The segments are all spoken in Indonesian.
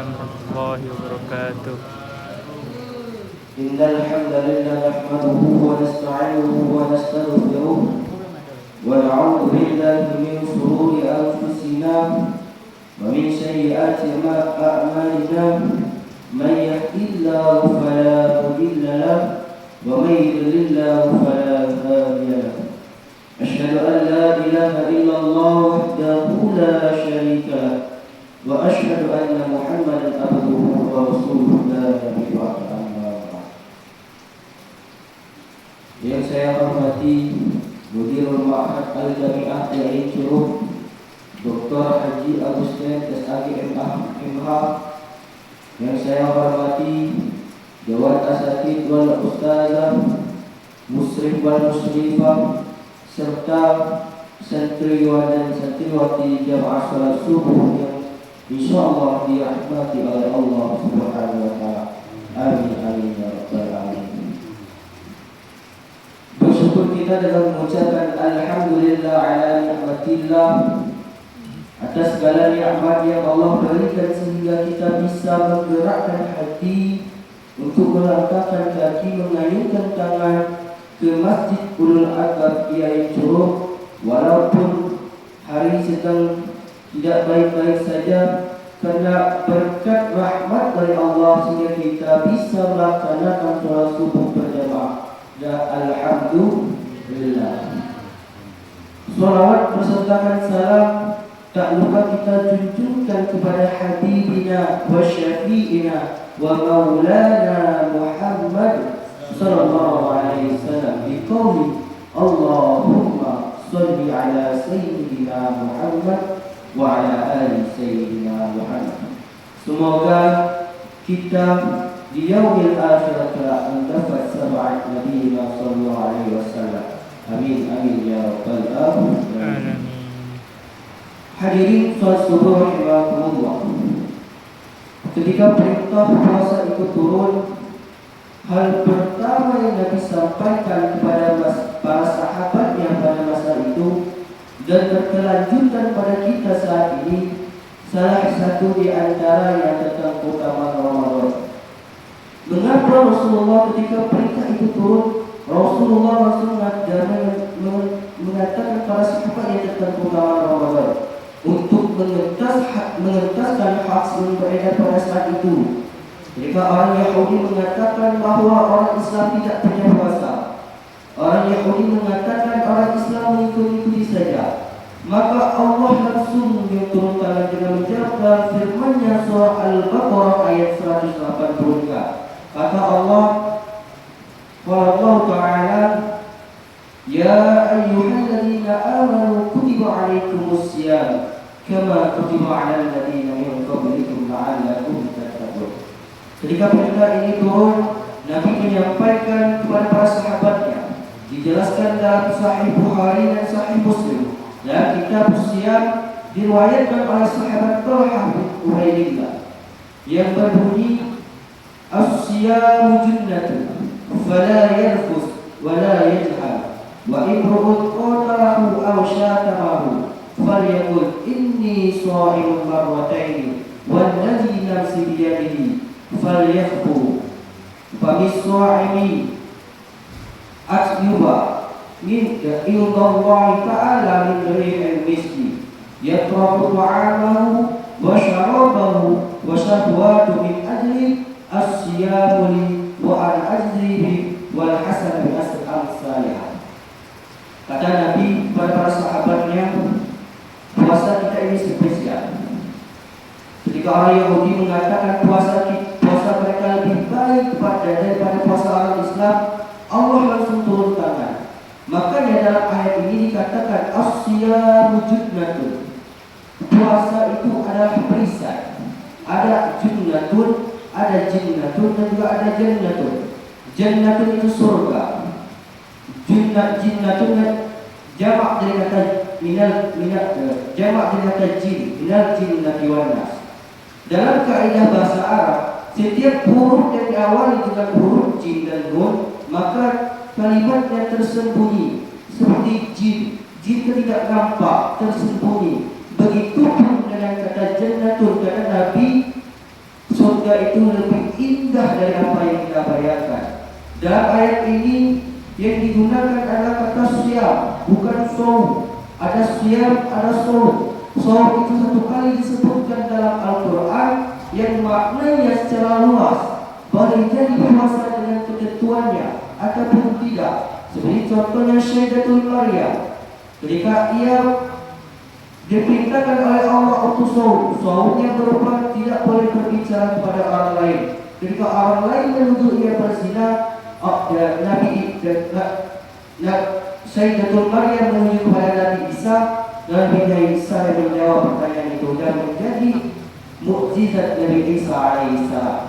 warahmatullahi wabarakatuh. Innal hamdalillah nahmaduhu wa nasta'inuhu wa nastaghfiruh wa na'udzu billahi min shururi anfusina wa min sayyiati a'malina. Man yahdihillahu fala mudilla lahu wa man yudlilhu fala hadiya lahu. Asyhadu an la ilaha illallah wahdahu la syarika lahu wa asyhadu anna Muhammadan abduhu wa rasuluhu la nabiyya ba'dahu. Yang saya hormati Mudirul Ma'had Al-Jami'ah Yain Curug Dr. Haji Agustin SAG MH. Yang saya hormati Dewan Asatidz wal Ustazah, Muslim wal Muslimah, serta santriwan dan santriwati Jamaah Salat Subuh yang insyaallah dirahmati oleh Allah Subhanahu wa taala. Amin amin ya rabbal alamin. Bersyukur kita dengan mengucapkan alhamdulillah ala nikmatillah, atas segala nikmat yang Allah berikan sehingga kita bisa menggerakkan hati untuk melangkahkan kaki, mengayunkan tangan ke Masjid Ulul Albab Yain Curug. Walaupun hari sedang tidak baik-baik saja, karena berkat rahmat dari Allah sehingga kita bisa melaksanakan sholat subuh berjamaah. Dan alhamdulillah. Salawat bersertakan salam tak lupa kita junjungkan kepada Habibina wa Syafi'ina wa Maulana Muhammad sallallahu alaihi wasallam biqauli Allahumma salli ala Sayyidina Muhammad wa ala ali Sayyidina Muhammad. Semoga kita di yaumil akhir kelak mendapat syafaat Nabi sallallahu alaihi wasallam. Amin amin ya rabbal alamin. Hadirin salat subuh rahimakumullah. Ketika perintah puasa itu turun, hal pertama yang Nabi sampaikan kepada para sahabatnya pada masa itu dan berkelanjutan pada kita saat ini, salah satu di antara yang tentang keutamaan Ramadan. Mengapa Rasulullah ketika perintah itu turun, Rasulullah langsung mengatakan para sahabatnya tentang keutamaan Ramadan untuk mengentaskan hak yang beredar pada saat itu. Ketika orang Yahudi mengatakan bahwa orang Islam tidak punya puasa, orang Yahudi mengatakan orang Islam mengikuti saja, maka Allah langsung turunkan dengan menjawab firman-Nya surah Al-Baqarah ayat 180. Kata Allah, Allah Ta'ala, Ya ayyuhalladzina amanu kutiba alaikumus siyam kama kutiba alal ladzina min qablikum la'allakum tattaqun. Ketika perintah ini turun, Nabi menyampaikan kepada para sahabatnya, dijelaskan dalam Sahih Bukhari dan Sahih Muslim, dan kitab Siyam diriwayatkan oleh sahabat Talhah bin Ubaidillah yang berbunyi, As-siyamu junnatun fala yarfus wa la yajhal wa imru'un qatalahu aw syatamahu falyaqul inni sha'imun marrataini walladzi nafsi biyadihi falyaqul famiswa'imi asyuba min illallah ta'ala min rihil miski yatrabu ta'amahu wa syarabahu wa syahwatu min ajli as-siyamu li wa al-ajri wal hasan bi asr al-salihah. Kata Nabi kepada para sahabatnya, puasa kita ini spesial. Ketika orang Yahudi mengatakan puasa mereka lebih baik daripada puasa orang Islam, Allah langsung turun tangan. Makanya dalam ayat ini dikatakan as-siyamu junnatun. Puasa itu adalah perisai. Ada junnatun, ada jinnatun, dan juga ada jannatun. Jannatun itu surga. Jinnatun jamak dari kata jamak dari kata jin, minal jinnati wan nas. Dalam kaidah bahasa Arab, setiap huruf yang diawali dengan huruf jin dan nun, maka kalimatnya tersembunyi. Seperti jin, jin tidak nampak, tersembunyi. Begitupun dengan kata jannatun, kata Nabi, itu lebih indah dari apa yang kita bayangkan. Dalam ayat ini yang digunakan adalah kata siam, bukan saum. Ada siam, ada saum. Saum itu satu kali disebutkan dalam Al-Quran yang maknanya secara luas, boleh jadi puasa dengan ketentuannya ataupun tidak. Seperti contohnya Syaidatul Maryam, ketika ia diperintahkan oleh Allah untuk saum, saumnya berupa tidak boleh berbicara kepada orang lain. Ketika orang lain menuduh ia berzina, Sayyidatul Maryam menuju kepada Nabi Isa, dan Nabi Isa yang menjawab pertanyaan itu dan menjadi mukjizat Nabi Isa alaihissalam.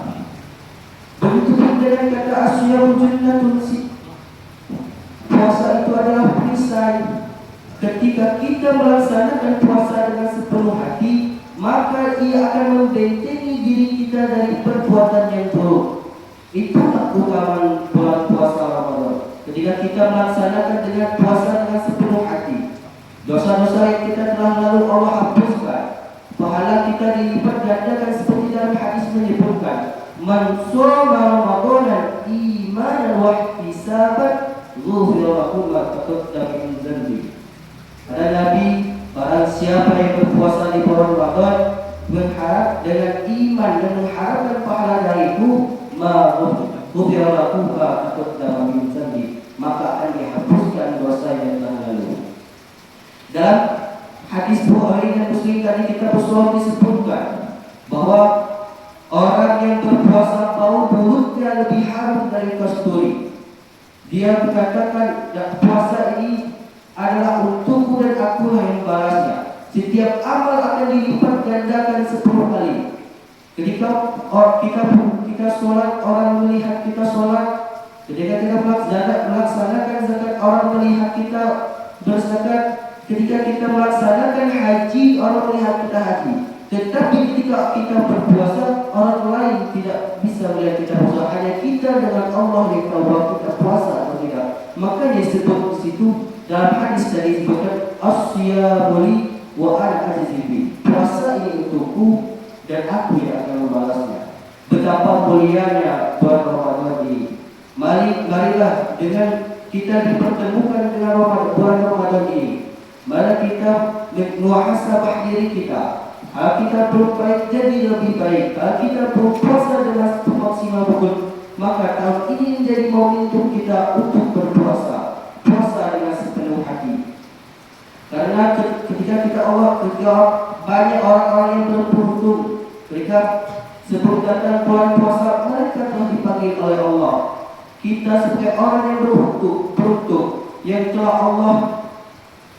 Begitu pun dengan kata asyamu junnatun, puasa itu adalah perisai. Ketika kita melaksanakan puasa dengan sepenuh hati, maka ia akan membentengi diri kita dari perbuatan yang buruk. Itulah keutamaan bulan puasa Ramadan. Ketika kita melaksanakan dengan puasa dengan sepenuh hati, dosa-dosa yang kita telah lalu Allah hapuskan. Pahala kita dilipat gandakan seperti dalam hadis menyebutkan, man shoma Ramadanan imanan wa ihtisaban ghufira lahu ma taqaddama min dhanbi. Kata Nabi, barang siapa yang berpuasa di bulan Ramadan mengharap dengan iman dan mengharapkan pahala dariku, ghufira lahu ma taqaddama min dhanbi, maka akan dihapuskan dosa yang telah lalu. Dalam hadis Bukhari dan Muslim tadi kita bersoal disebutkan bahwa orang yang berpuasa bau mulutnya lebih harum dari kasturi. Dia berkatakan, puasa ini adalah untukku dan akulah yang balasnya. Setiap amal akan dilipat gandakan 10 kali. Ketika kita sholat, orang melihat kita sholat. Ketika kita melaksanakan zakat, orang melihat kita berzakat. Ketika kita melaksanakan haji, orang melihat kita haji. Tetapi ketika kita berpuasa, orang lain tidak bisa melihat kita puasa. Hanya kita dengan Allah yang tahu bahwa kita puasa atau tidak. Makanya disebut di situ dalam hadis tadi disebutkan asyamu li wa ana ajzi bi. Puasa ini untukku dan aku yang akan membalasnya. Betapa mulianya bulan Ramadan ini. Marilah dengan kita dipertemukan dengan bulan Ramadan ini. Mari kita muhasabah diri kita. Kalau kita belum baik, jadi lebih baik. Kalau kita berpuasa dengan maksimal betul, maka tahun ini menjadi momentum kita untuk berpuasa. Puasa dengan sepenuh hati. Karena ketika banyak orang-orang yang beruntung, ketika sebelum datang bulan puasa, mereka telah dipanggil oleh Allah. Kita sebagai orang yang beruntung, yang telah Allah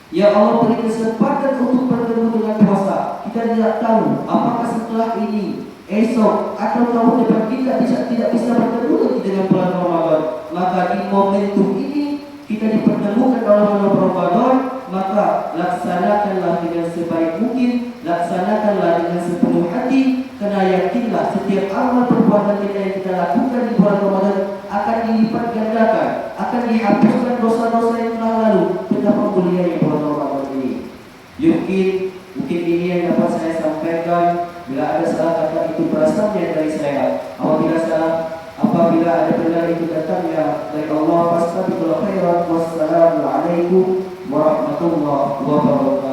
beri kesempatan untuk bertemu dengan puasa. Kita tidak tahu apakah setelah ini, esok atau tahun depan kita tidak bisa bertemu lagi dengan bulan Ramadan. Maka di momentum ini kita dipertemukan oleh bulan Ramadan, maka laksanakanlah dengan sebaik mungkin, laksanakanlah dengan sepenuh hati, karena yakinlah setiap amal perbuatan kita yang kita lakukan di bulan Ramadan akan dilipat gandakan, akan dihapuskan dosa-dosa yang telah lalu. Betapa mulianya bulan Ramadan ini. Mungkin ini yang dapat saya sampaikan. Bila ada salah kata itu berasalnya dari saya. Apabila ada benar itu datangnya dari Allah. Wassalamualaikum warahmatullahi wabarakatuh.